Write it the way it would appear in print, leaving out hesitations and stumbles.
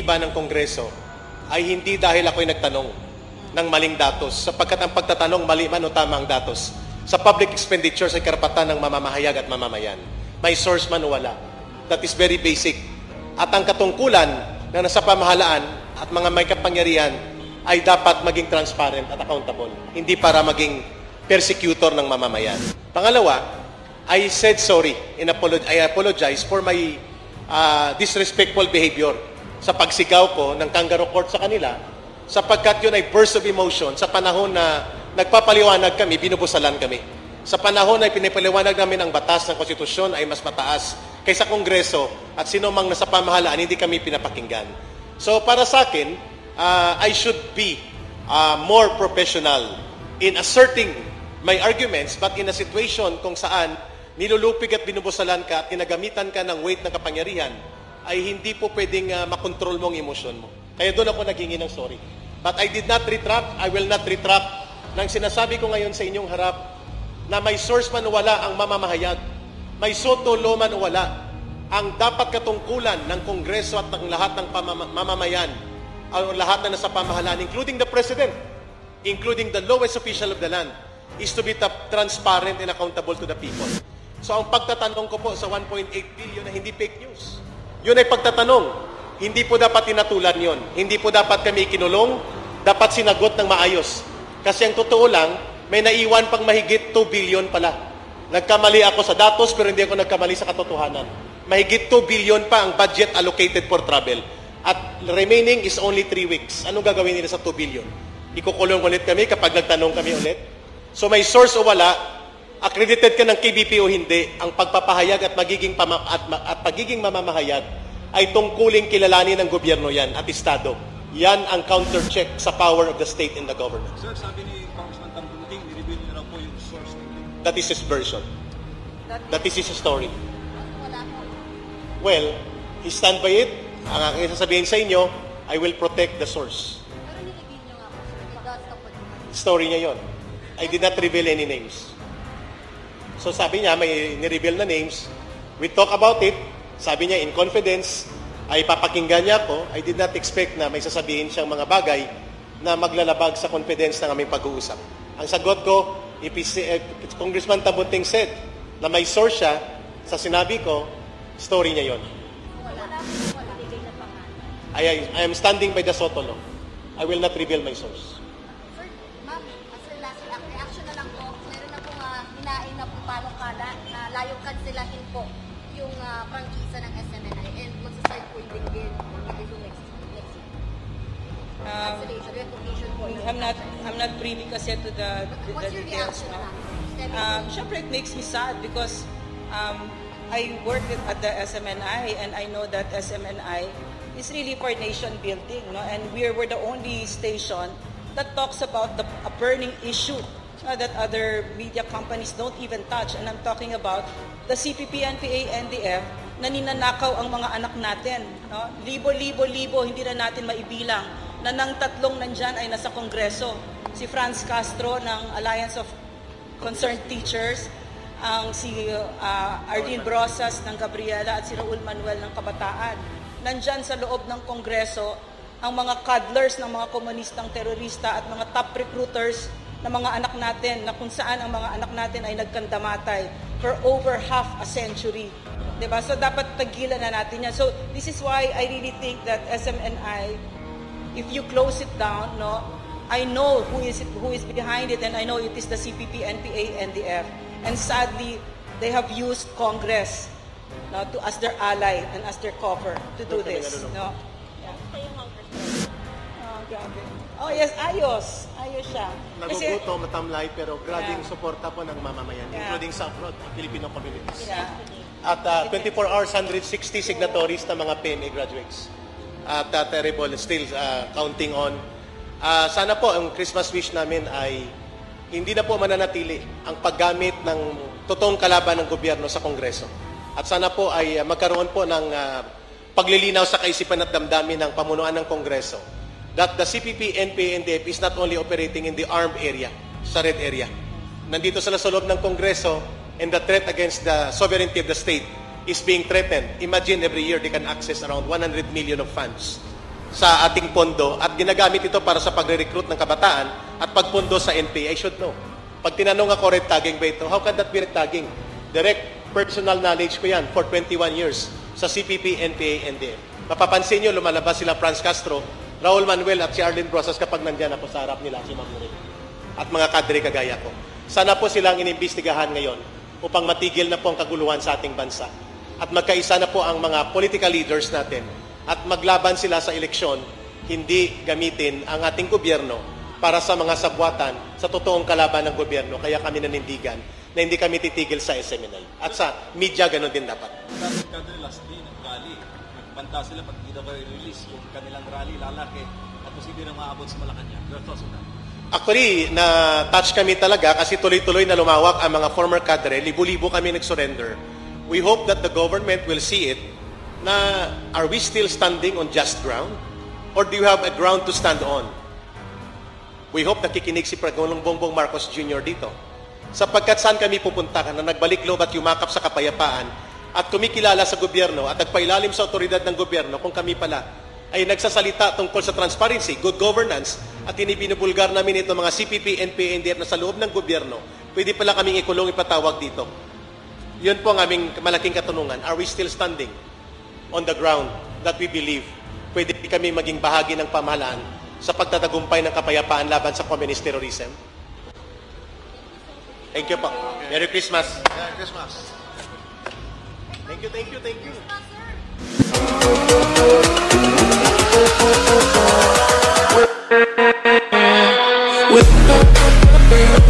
iniba ng Kongreso ay hindi dahil ako'y nagtanong ng maling datos, sapagkat ang pagtatanong mali man o tama ang datos. Sa public expenditures ay karapatan ng mamamahayag at mamamayan. May source man o wala. That is very basic. At ang katungkulan na nasa pamahalaan at mga may kapangyarihan ay dapat maging transparent at accountable. Hindi para maging persecutor ng mamamayan. Pangalawa, I said sorry and I apologize for my disrespectful behavior sa pagsigaw ko ng kangaroo court sa kanila, sapagkat yun ay burst of emotion sa panahon na nagpapaliwanag kami, binubusalan kami. Sa panahon na pinipaliwanag namin ang batas ng konstitusyon ay mas mataas kaysa Kongreso at sino mang nasa pamahalaan, hindi kami pinapakinggan. So para sa akin, I should be more professional in asserting my arguments, but in a situation kung saan nilulupig at binubusalan ka at ginagamitan ka ng weight ng kapangyarihan, ay hindi po pwedeng makontrol mo ang emosyon mo. Kaya doon ako naghingi ng sorry. But I did not retract, I will not retract nang sinasabi ko ngayon sa inyong harap na may source man o wala ang mamamahayag, may soto law man o wala, ang dapat katungkulan ng Kongreso at ng lahat ng mamamayan, o lahat na nasa pamahalaan, including the President, including the lowest official of the land, is to be transparent and accountable to the people. So ang pagtatanong ko po sa 1.8 billion na hindi fake news, yun ay pagtatanong. Hindi po dapat tinatulan yon. Hindi po dapat kami kinulong, dapat sinagot ng maayos. Kasi ang totoo lang, may naiwan pang mahigit 2 billion pala. Nagkamali ako sa datos pero hindi ako nagkamali sa katotohanan. Mahigit 2 billion pa ang budget allocated for travel. At remaining is only 3 weeks. Anong gagawin nila sa 2 billion? Ikukulong ulit kami kapag nagtanong kami ulit? So may source o wala, accredited ka ng KBP o hindi, ang pagpapahayag at pagiging mamamahayag ay tungkuling kilalanin ng gobyerno yan at Estado. Yan ang counter-check sa power of the state and the government. Sir, sabi ni Congressman Tambunting, i-reveal niyo lang po yung source ng link. That is his version. That is his story. Well, he stand by it. Ang aking sasabihin sa inyo, I will protect the source. Pero nilibig niyo nga po, sir. That's the point. Story niya yon. I did not reveal any names. So sabi niya, may ni-reveal na names. We talk about it. Sabi niya, in confidence, ay papakinggan niya ako. I did not expect na may sasabihin siyang mga bagay na maglalabag sa confidence ng aming pag-uusap. Ang sagot ko, Congressman Tambunting said na may source siya sa sinabi ko, story niya yon. I am standing by the Soto law. I will not reveal my source. Sir, ma'am, sir, last reaction na lang po. Meron na pong hinain na po palong-kala na layong kansilahin po yung prangkisa ng SMNI and magsaside po yung dinggin next week. Cancellation, recognition po. I'm not privy kasi to the What's your details. reaction No? na lang? Siyempre, it makes me sad because I work at the SMNI and I know that SMNI is really for nation building. No? And we're the only station that talks about a burning issue that other media companies don't even touch. And I'm talking about the CPP, NPA, NDF na ninanakaw ang mga anak natin. No? Libo, hindi na natin maibilang na ng tatlong nandyan ay nasa Kongreso. Si Franz Castro ng Alliance of Concerned Teachers, ang si Arlene Brosas ng Gabriela at si Raul Manuel ng Kabataan. Nandyan sa loob ng Kongreso ang mga cuddlers ng mga komunistang terorista at mga top recruiters ng mga anak natin na kung saan ang mga anak natin ay nagkandamatay for over half a century. Diba? So dapat tagilan na natin yan. So this is why I really think that SMNI, if you close it down, no, I know who is behind it and I know it is the CPP, NPA, NDF. And sadly, they have used Congress no, as their ally and as their cover to do this. No? Yeah. Oh, grabe. Oh yes, ayos siya. Naguguto, matamlay, pero grabing suporta po ng mamamayan, including sa abroad, Filipino communities. Yeah. At 24 hours, 160 signatories na mga PMA graduates. At terrible, still counting on. Sana po, ang Christmas wish namin ay hindi na po mananatili ang paggamit ng totoong kalaban ng gobyerno sa Kongreso. At sana po ay magkaroon po ng paglilinaw sa kaisipan at damdamin ng pamunuan ng Kongreso that the CPP, NPA, NDF is not only operating in the armed area, sa red area. Nandito sila sa loob ng Kongreso and the threat against the sovereignty of the state is being threatened. Imagine every year they can access around 100 million of funds sa ating pondo at ginagamit ito para sa pagre-recruit ng kabataan at pagpondo sa NPA. I should know. Pag tinanong ako, red tagging ba ito? How can that be red tagging? Direct personal knowledge ko yan for 21 years sa CPP, NPA, NDF. Mapapansin nyo, lumalabas sila Franz Castro, Raul Manuel at si Arlene Brosas kapag nandyan ako sa harap nila, si Ma'am Nurit. At mga kadre kagaya ko. Sana po silang inimbestigahan ngayon upang matigil na po ang kaguluhan sa ating bansa. At magkaisa na po ang mga political leaders natin at maglaban sila sa eleksyon, hindi gamitin ang ating gobyerno para sa mga sabwatan sa totoong kalaban ng gobyerno. Kaya kami nanindigan na hindi kami titigil sa SMNI. At sa media, ganun din dapat. Dapat kadre last day, nag-rally. Nagbanta sila pag hindi daw kayo release yung kanilang rally lalaki at posible na maabot sa Malacanang. Your thoughts on that? Actually, na-touch kami talaga kasi tuloy-tuloy na lumawak ang mga former cadre. Libo-libo kami nag-surrender. We hope that the government will see it na are we still standing on just ground? Or do you have a ground to stand on? We hope nakikinig si Pangulong Bongbong Marcos Jr. dito. Sapagkat saan kami pupunta na nagbalik loob at yumakap sa kapayapaan at kumikilala sa gobyerno at nagpailalim sa otoridad ng gobyerno kung kami pala ay nagsasalita tungkol sa transparency, good governance at binubulgar namin ito mga CPP, NPA, NDF na sa loob ng gobyerno, pwede pala kaming ikulong ipatawag dito. Yun po ang aming malaking katanungan. Are we still standing on the ground that we believe pwede kami maging bahagi ng pamahalaan sa pagtatagumpay ng kapayapaan laban sa communist terrorism? Thank you po. Merry Christmas. Merry Christmas. Thank you, thank you, thank you. Sir.